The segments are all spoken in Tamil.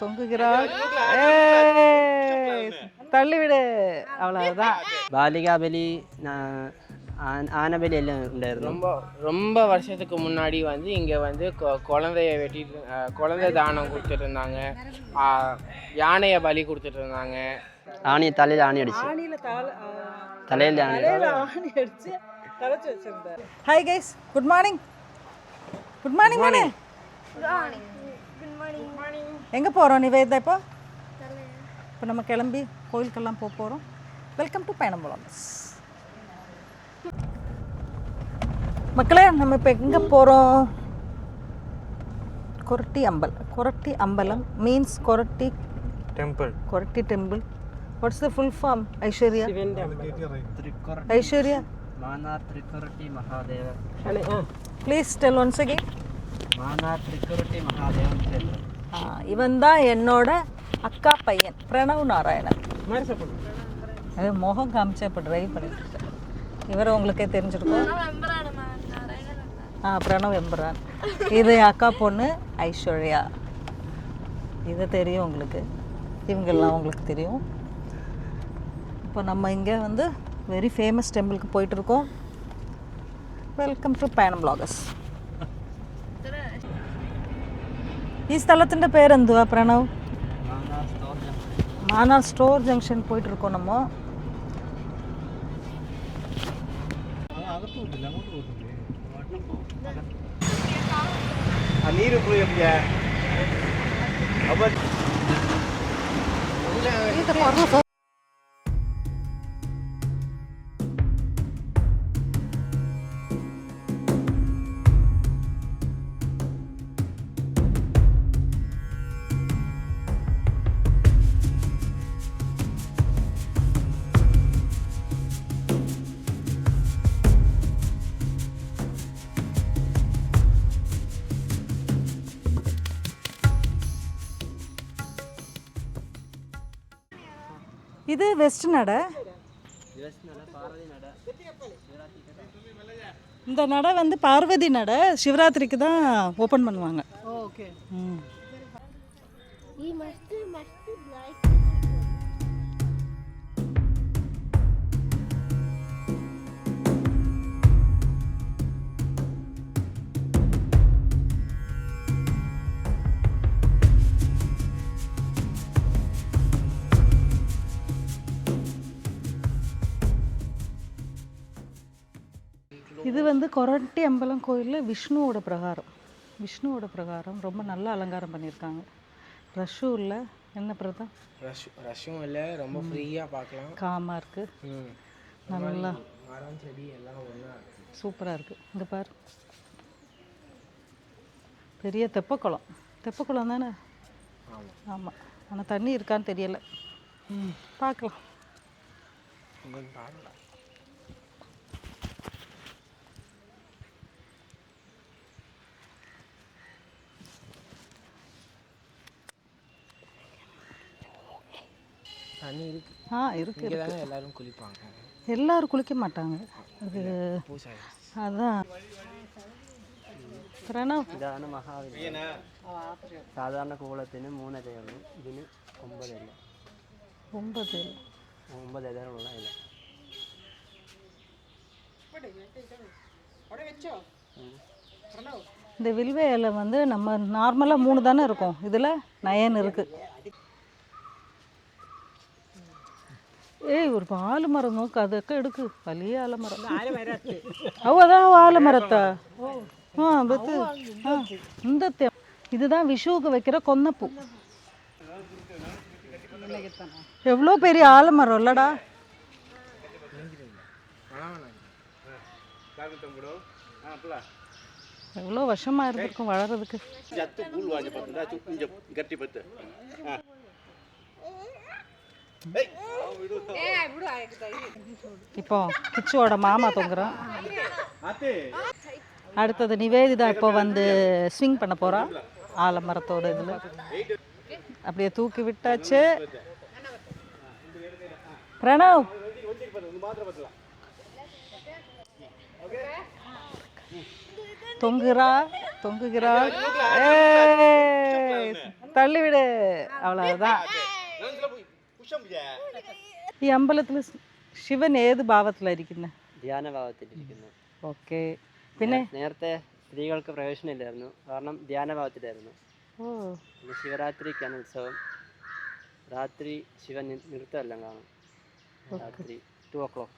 தொங்குகிறாள். தள்ளிவிடு, அவ்வளவுதான். பாலிகா பலி, ஆனபலி எல்லாம் உண்டாയിരുന്നു. ரொம்ப வருஷத்துக்கு முன்னாடி வந்து இங்கே வந்து குழந்தைய வெட்டிட்டு குழந்தை தானம் கொடுத்துட்டு இருந்தாங்க. யானையை பலி கொடுத்துட்டு இருந்தாங்க. தலையில் ஆணி அடிச்சு தலையில் ஆணி அடிச்சு தலைச்சு வச்சிருந்தாரு. Hi guys, good morning. Good morning மானே. எங்கே போகிறோம் நிவேதா? இப்போ நம்ம கிளம்பி கோயிலுக்கெல்லாம் போகிறோம். வெல்கம் டு பயணம் போலாம். மக்களே, நம்ம இப்போ எங்கே போகிறோம்? Koratty Ambalam means Koratty temple. What's the full form? Aishwarya Manar Thirukkoratty Mahadeva. Please tell once again. Manar Thirukkoratty Mahadevan க்ஷேத்திரம். இவன் தான் என்னோட அக்கா பையன் பிரணவ் நாராயணன். அது முகம் காமிச்சா இப்போ ட்ரைவ் பண்ணிட்டு இருக்கேன். இவரை உங்களுக்கே தெரிஞ்சிருக்கும். பிரணவ் எம்பரான். இது அக்கா பொண்ணு ஐஸ்வர்யா. இது தெரியும் உங்களுக்கு. இவங்கெல்லாம் உங்களுக்கு தெரியும். இப்போ நம்ம இங்கே வந்து வெரி ஃபேமஸ் டெம்பிளுக்கு போயிட்டுருக்கோம். Welcome to Payanam bloggers. ഈ സ്ഥലത്തിൻ്റെ പേരെന്തുവാ പ്രണവ്? മാനാർ സ്റ്റോർ ജംഗ്ഷൻ പോയിട്ടിരിക്കോ നമ്മ. இது வெஸ்ட் நடை. இந்த நடை வந்து பார்வதி நடை. சிவராத்திரிக்கு தான் ஓப்பன் பண்ணுவாங்க. ஓகே. இது வந்து கொரட்டி அம்பலம் கோயிலில் விஷ்ணுவோட பிரகாரம் ரொம்ப நல்லா அலங்காரம் பண்ணியிருக்காங்க. ரஷ்ஷும் இல்லை. என்ன பிரதா? ரஷ்ஷும் இல்லை, ரொம்ப ஃப்ரீயாக பார்க்கலாம். காமாக இருக்குது. நல்லா மரம் செடி எல்லாம் ஒன்றா இருக்குது. சூப்பராக இருக்குது. இங்கே பாரு, பெரிய தெப்பக்குளம் தானே? ஆமாம். ஆனால் தண்ணி இருக்கான்னு தெரியலை. பார்க்கலாம். தண்ணி இருக்கு. இருக்கு. எல்லாரும் குளிப்பாங்க. எல்லாரும் குளிக்க மாட்டாங்க. அது அதான். ഇതാണ് മഹാവിദ്യ. സാധാരണ കൂളത്തിന് 3 ഇലയുള്ളൂ. ഇതിന് 9 ഇല. 9 ഇലകളുള്ള ഇല. இந்த வில்வ இலை வந்து நம்ம நார்மலாக 3 தானே இருக்கும். இதில் 9 இருக்குது. ஒரு ஆலமரம் நோக்கு, ಅದಕ್ಕೆ எடுக்கு. വലിയ ஆலமரம். அதான் ஆலமரத்தா? பத்து. இந்த இதுதான் விஷுவுக்கு வைக்கிற கொன்னப்பூ. எவ்வளோ பெரிய ஆலமரம் இல்லடா. எவ்வளோ வருஷமாக இருந்திருக்கும் வளர்றதுக்கு. இப்போ கிச்சுவோட மாமா தொங்குறான். அடுத்தது நிவேதிதா இப்போ வந்து ஸ்விங் பண்ண போகிறா ஆலமரத்தோட இதில். அப்படியே தூக்கி விட்டாச்சு. பிரணவ் தொங்குகிறாள். തള്ളിവിട് അவ்வளவுதான். ഈ അമ്പലത്തിൽ ശിവൻ ഏത് ഭാവത്തിലായിരിക്കുന്നത്? ധ്യാനഭാവത്തിലിരിക്കുന്നു. ഓക്കെ. പിന്നെ നേരത്തെ സ്ത്രീകൾക്ക് പ്രവേശനമില്ലായിരുന്നു, കാരണം ധ്യാനഭാവത്തിലായിരുന്നു. പിന്നെ ശിവരാത്രിക്കാണ് ഉത്സവം. രാത്രി ശിവൻ നൃത്തമെല്ലാം കാണും. രാത്രി 2 o'clock.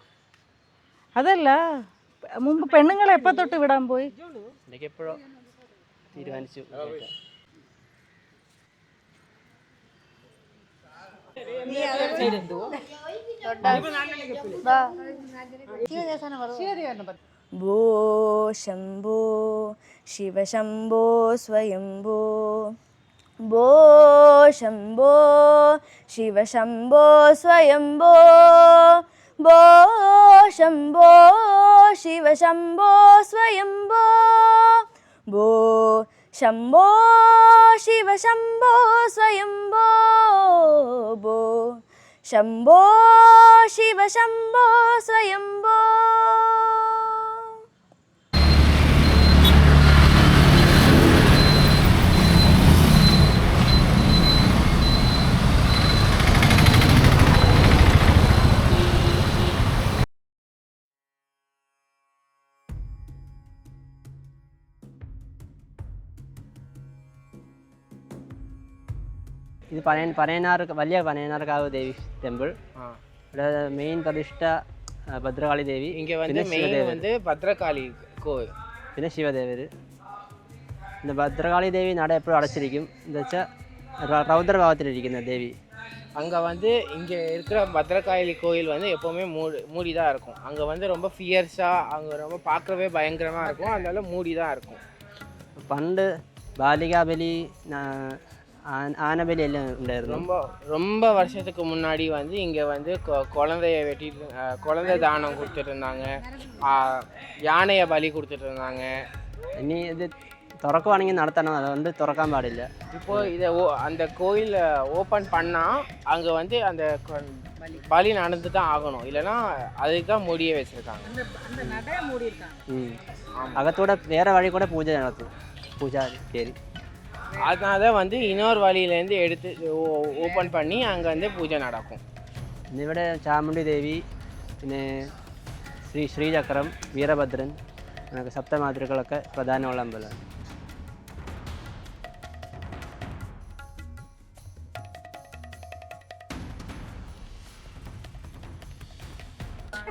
അതല്ല, മുമ്പ് പെണ്ണുങ്ങളെ എപ്പോൾ തൊട്ട് വിടാൻ പോയി? എനിക്ക് എപ്പോഴോ തീരുമാനിച്ചു. ഭോ ശംഭോ ശിവശംഭോ സ്വയംഭോ ഭോ ശംഭോ ശിവശംഭോ സ്വയംഭോ ഭോ ശംഭോ ശിവശംഭോ സ്വയംഭോ ഭോ ശംഭോ ശിവശംഭോ സ്വയംഭോ ഭോ ശംഭോ ശിവശംഭോ സ്വയംഭോ. ഇത് പനയനാർ വലിയ പനയനാർക്കാവ് ദേവി ടെമ്പിൾ. ഇവിടെ മെയിൻ പ്രതിഷ്ഠ ഭദ്രകാളി ദേവി. இங்கே வந்து மெயின் வந்து பத்ரகாளி கோவில், പിന്നെ ശിവദേവർ. പിന്നെ ഭദ്രകാളി ദേവി നട എപ്പോഴും അടച്ചിരിക്കും. എന്താ വെച്ചാൽ ரௌத்ரபாவத்திலிருக்கிற தேவி. அங்கே வந்து இங்கே இருக்கிற பத்ரகாளி கோயில் வந்து எப்போவுமே மூடி தான் இருக்கும். அங்கே வந்து ரொம்ப ஃபியர்ஸாக, அங்கே ரொம்ப பார்க்கவே பயங்கரமாக இருக்கும். அதனால மூடி தான் இருக்கும். பண்டு பாலிகாபலி ஆனபலி எல்லாம் உண்டாയിരുന്നു. ரொம்ப வருஷத்துக்கு முன்னாடி வந்து இங்கே வந்து குழந்தைய வெட்டிட்டு குழந்தை தானம் கொடுத்துட்டு இருந்தாங்க, யானையை பலி கொடுத்துட்டு இருந்தாங்க. இனி இது திறக்குவாണെങ്കിൽ நடத்தணும், அதை வந்து திறக்காம பாடில்லை. இப்போது இதை அந்த கோயிலை ஓப்பன் பண்ணால் அங்கே வந்து அந்த பலி நடந்து தான் ஆகணும், இல்லைன்னா அதுக்கு தான் மூடியே வச்சுருக்காங்க. அகத்தோட வேறு வழி கூட பூஜை நடத்தும், பூஜா சரி. அதனால தான் வந்து இன்னொரு வழியிலேருந்து எடுத்து ஓப்பன் பண்ணி அங்கே வந்து பூஜை நடக்கும். ഇവിടെ ചാമുണ്ഡി ദേവി, പിന്നെ ശ്രീചക്രം, വീരഭദ്രൻ, സപ്തമാതൃകളൊക്കെ പ്രധാനമുള്ള അമ്പലമാണ്.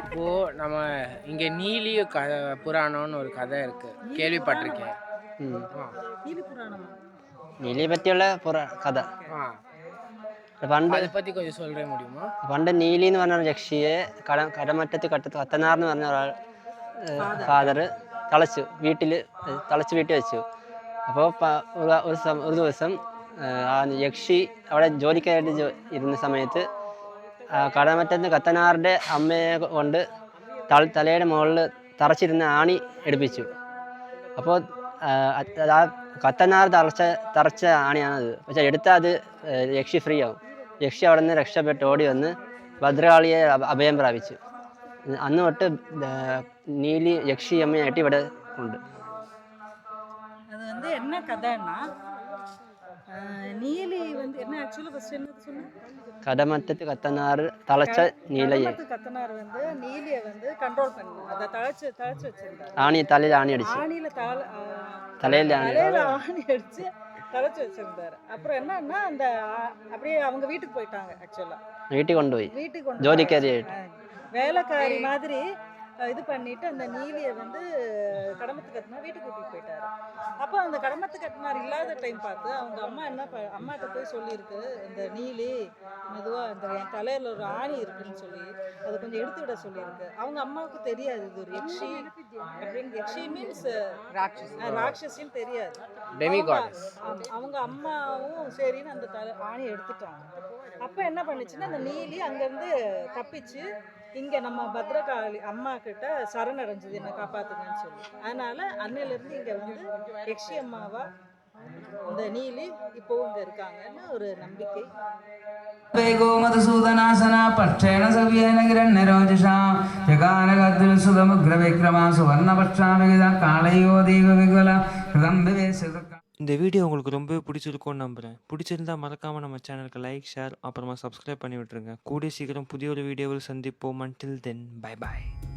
இப்போது நம்ம இங்கே நீலி புராணம்னு ஒரு கதை இருக்குது, கேள்விப்பட்டிருக்கேன். നീലിയെ പറ്റിയുള്ള കഥ പണ്ട്, அதை பற்றி கொஞ்சம் சொல்ல முடியுமா? പണ്ട് നീലി എന്ന് പറഞ്ഞ യക്ഷിയെ കടമറ്റത്ത് കത്തനാർ എന്ന് പറഞ്ഞ ഒരാൾ ഫാദർ വീട്ടിൽ വെച്ചു. അപ്പോൾ ഒരു ദിവസം ആ യക്ഷി അവിടെ ജോലിക്കായിട്ട് ഇരുന്ന സമയത്ത് കടമറ്റത്ത് കത്തനാറിൻ്റെ അമ്മയെ കൊണ്ട് തലയുടെ മുകളിൽ തറച്ചിരുന്ന ആണി എടുപ്പിച്ചു. അപ്പോൾ ആ കത്തനാർ തറച്ച ആണിയാണത്. പക്ഷേ എടുത്താൽ അത് യക്ഷി ഫ്രീ ആവും. യക്ഷി അവിടെ നിന്ന് രക്ഷപ്പെട്ട് ഓടി വന്ന് ഭദ്രകാളിയെ അഭയം പ്രാപിച്ചു. അന്ന് തൊട്ട് നീലി യക്ഷി അമ്മയായിട്ട് ഇവിടെ ഉണ്ട്. அது வந்து என்ன கதைன்னா, நீலி வந்து என்ன ஆக்சுவலா ஃபர்ஸ்ட் என்ன சொன்னேன், கடமட்டத்து கத்தனார் தளச்ச நீலையை, கத்தனார் வந்து நீலியை வந்து கண்ட்ரோல் பண்ணி அதை தழைச்சு வச்சிருந்தாரு. ஆணி தலையில் ஆணி அடிச்சு, ஆணியில தலையில் ஆணி அடிச்சு தழைச்சு வச்சிருந்தாரு. அப்புறம் என்னன்னா அந்த அப்படியே அவங்க வீட்டுக்கு போயிட்டாங்க. ஆக்சுவலா வீட்டுக்கு கொண்டு போய் ஜோலிக்காரி வேலைக்காரி மாதிரி இது பண்ணிட்டு அந்த நீலியை வந்து கடமத்து கட்டினார் வீட்டுக்கு கூட்டிகிட்டு போயிட்டாரு. அப்போ அந்த கடமத்து கட்டினார் இல்லாத டைம் பார்த்து அவங்க அம்மா அம்மாட்ட போய் சொல்லியிருக்கு, இந்த நீலி மெதுவாக இந்த என் தலையில் ஒரு ஆணி இருக்குன்னு சொல்லி அதை கொஞ்சம் எடுத்து விட சொல்லியிருக்கு. அவங்க அம்மாவுக்கு தெரியாது இது ஒரு யக்ஷி அப்படின்னு. யக்ஷி மீன்ஸ் ராட்சசின்னு தெரியாது. அவங்க அம்மாவும் சரின்னு அந்த ஆணியை எடுத்துட்டாங்க. அப்போ என்ன பண்ணுச்சுன்னா அந்த நீலி அங்கேருந்து தப்பிச்சு இங்கே நம்ம பத்ரகாளி அம்மா கிட்ட சரணடைஞ்சது, என்னை காப்பாற்றுங்கன்னு சொல்லி. அதனால அன்னையிலேருந்து இங்கே வந்து யக்ஷி அம்மாவா இந்த நீலி இப்போவும் இங்கே இருக்காங்கன்னு ஒரு நம்பிக்கை. மதுசூதனாசனா பட்சேன சவ்யேன கிரண்யரோஜசா ஜகானகத்ரி சுதமுக்ர விக்ரமா சுவர்ணபட்சாமிகிதா காளையோ தெய்வ விகுல ஹிருதம் விவேச. இந்த வீடியோ உங்களுக்கு ரொம்பவே பிடிச்சிருக்கும்னு நம்புகிறேன். பிடிச்சிருந்தா மறக்காமல் நம்ம சேனலுக்கு லைக், ஷேர், அப்புறமா சப்ஸ்கிரைப் பண்ணி விட்டுருங்க. கூடிய சீக்கிரம் புதிய ஒரு வீடியோவில் சந்திப்போம். until then, bye bye.